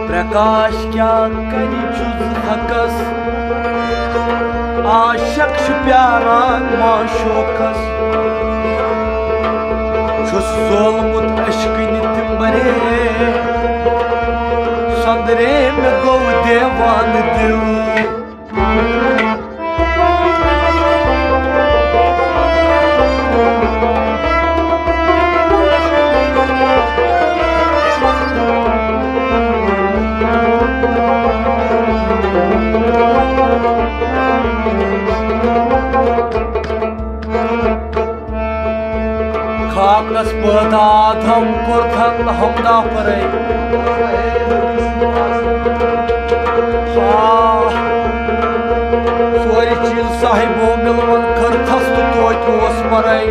प्रकाश क्या करी चुज हकस आशक प्यारान माशोकस छुस जोलमुत अश्किन तिम्बरे संदरे में गो देवान दिल खाकस पदात हम कुर्थन हमदा परे सोरी चीज साहिबो मिलवन खरथस तो परे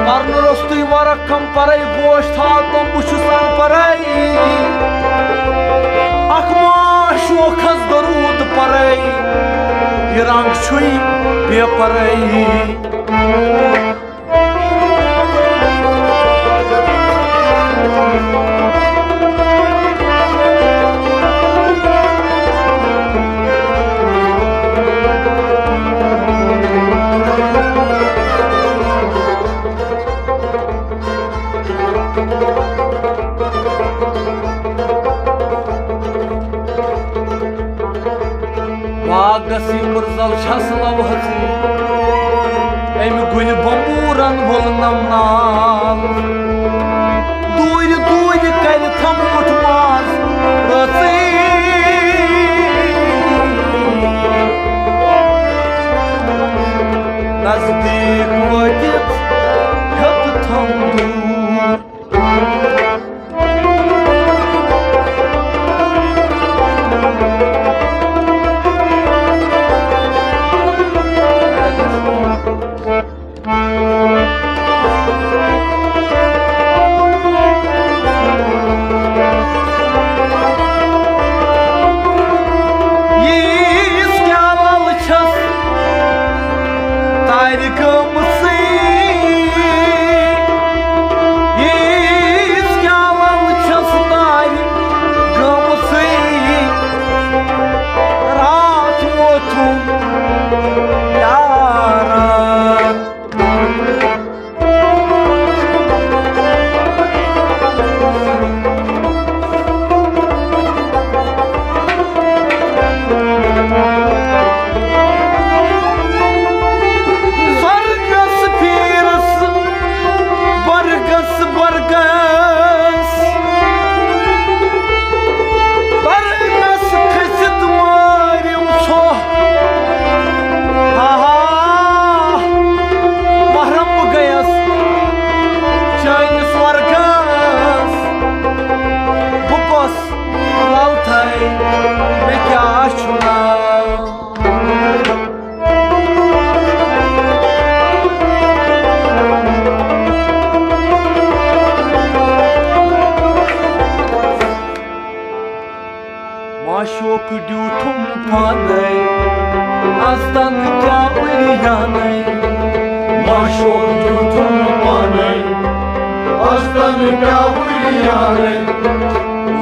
करन रस्तु वरकम परे गोश था तुम बुशुसान परे अखमा शोखस दरूद परे ये रंग छुई बेपरे Gasi murzal şaslav hati em gül bamburan volnam nal duydu kaydı tam kutmaz rati nazdik vakit yaptı tam dur Maşok dütum panay Astan kya uyyanay Maşok dütum panay Astan kya uyyanay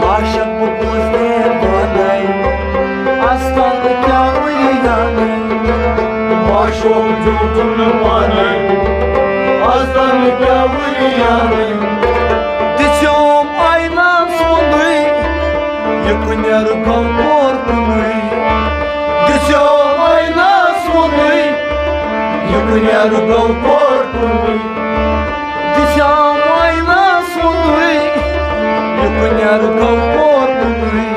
Laşak bu buzde banay Astan kya uyyanay Maşok dütum panay Astan kya uyyanay Diçom aynan sonay Yıkınyar korkunay Diçom aynan sonay Yıkınyar korkunay Diçom aynan sonay Yıkınyar korkunay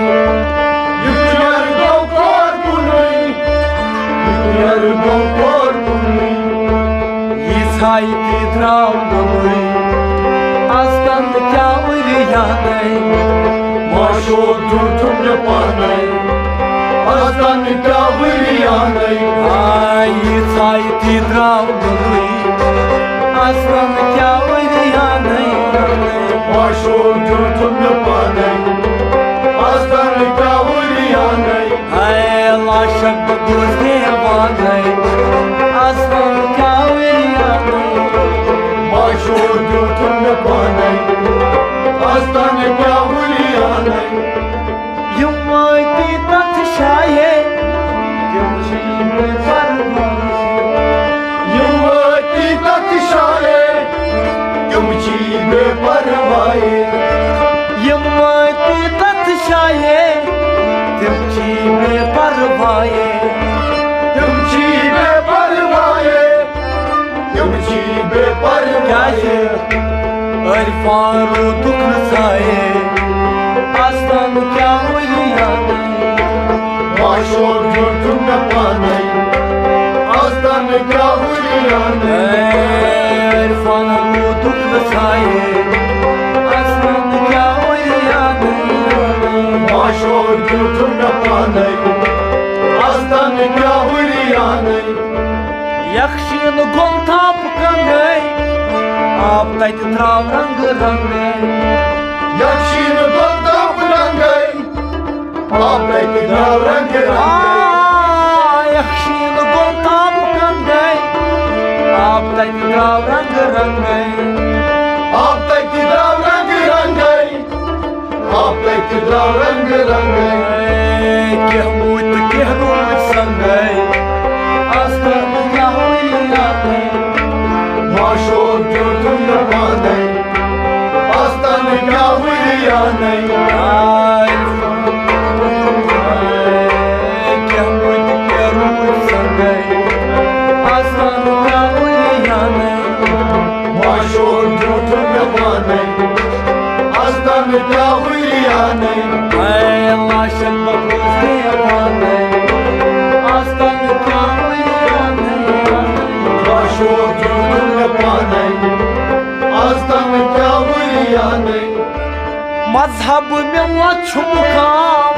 Yıkınyar korkunay Yıkınyar korkunay Yisay tidravdanay Astan kya uyyanay Maşok dütum panay Astan kya uyyanay Ay say tidravdanay Astan kya uyyanay Maşok dütum panay Astan kya uyyanay Ay laşak buzde banay Astan kya uyyanay Maşok dütum panay आस्तान क्या हुलिया नहीं युवती तथ शाये युवती तत्शाये तुम छी बेपरवाहे युवती तथ शाये तुम छी बेपरवाहे तुम छी बेपरवाहे तुम छी बेपरवाहे अरफारो दुख साये आस्तान क्या हुलिया माशो जो तुम न पाने आस्तान क्या हुलिया अरफारो दुख साये आस्तान क्या हुलिया माशो जो तुम न पाने आस्तान क्या हुलिया यक्षिन गोल थाप कंगई आप तत त्राव रंग रंग यक्षिन गोलताप रंगई आप रंग यक्षिन गोल थाप कंगई आप तत त्राव रंग रंग आप रंग रंगई आप रंग रंगई क्या मूत क्या रोज संगई आस्तान क्या हुलिया माशो जो तुम न पाने आस्तान क्या हुलिया नहीं क्या मूत क्या रोज संगई आस्तान क्या हुलिया माशो जो तुम न पाने आस्तान क्या हुलिया नहीं लाशन बबूज दीवाने आस्तान क्या हुलिया माशो जो तुम न पाने आस्तान क्या हुलिया नहीं मजहब मिल्लत छु मुकाम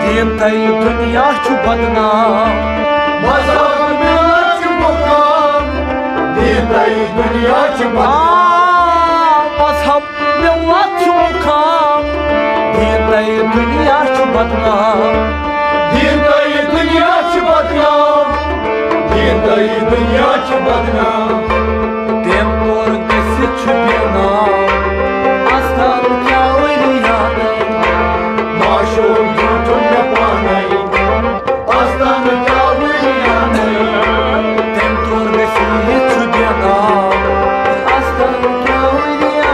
दीन तई दुनिया छु बदनाम मज़हब मिल्लत छु मुकाम दीन तई दुनिया छु बदनाम मजहब मिल्लत छु मुकाम दीन तई दुनिया छु बदनाम दीन तई दुनिया छु बदनाम दीन तई दुनिया छु बदनाम तेम और गसे छु बेनाम आस्तान क्या हुलिया माशो जो तुम न पाने आस्तान क्या हुलिया नहीं तेम और गसे छु बेनाम आस्तान क्या हुलिया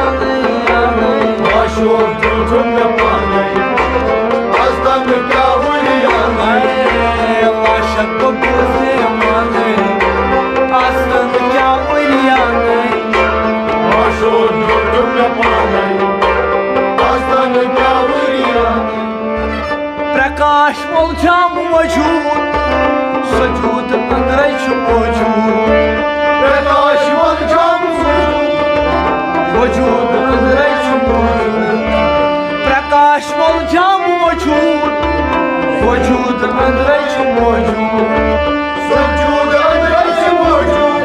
माशो जो तुम न पाने आस्तान क्या हुलिया नहीं लाशन बबूज दीवाने आस्तान क्या हुलिया माशो जो तुम न पाने आस्तान क्या हुलिया नहीं प्रकाश मोलझा मौजूद सजूद अंदर छु मौजूद प्रकाश वलझाम वजूद अंदर छु मौजूद प्रकाश मोलझा मौजूद वजूद अंदर छु मौजूद वजूद अंदर छु मौजूद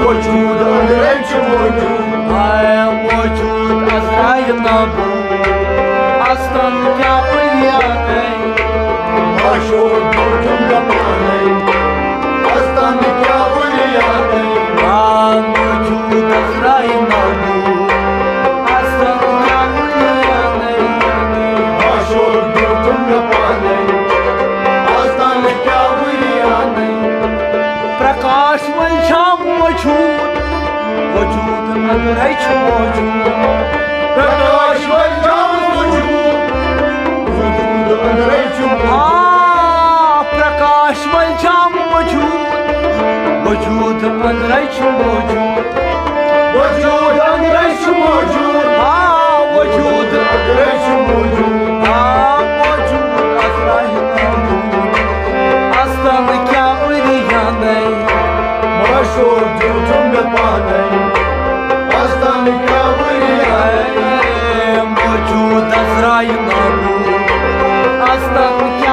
वजूद अंदर छु मौजूद आया मौजूद अजराय नाबू आस्तान क्या हुलिया माशो जो तुम न पाने आस्तान क्या हुलिया नहीं मौजूद अजराय नाबू आस्तान क्या हुलिया माशो जो तुम न पाने आस्तान क्या हुलिया नहीं प्रकाश वलझा मौजूद वजूद अंदर छु मौजूद प्रकाश वलझाम वजूद वजूद अंदर छु प्रकाश वलझा मौजूद वजूद अंदर छु मौजूद वजूद अंदर छु मौजूद वजूद अंदर छु मौजूद मौजूद अजराय नाबूद आस्तान क्या हुलिया माशो जो तुम न पाने आस्तान क्या हुलिया नहीं मौजूद अजराय नाबूद आस्तान क्या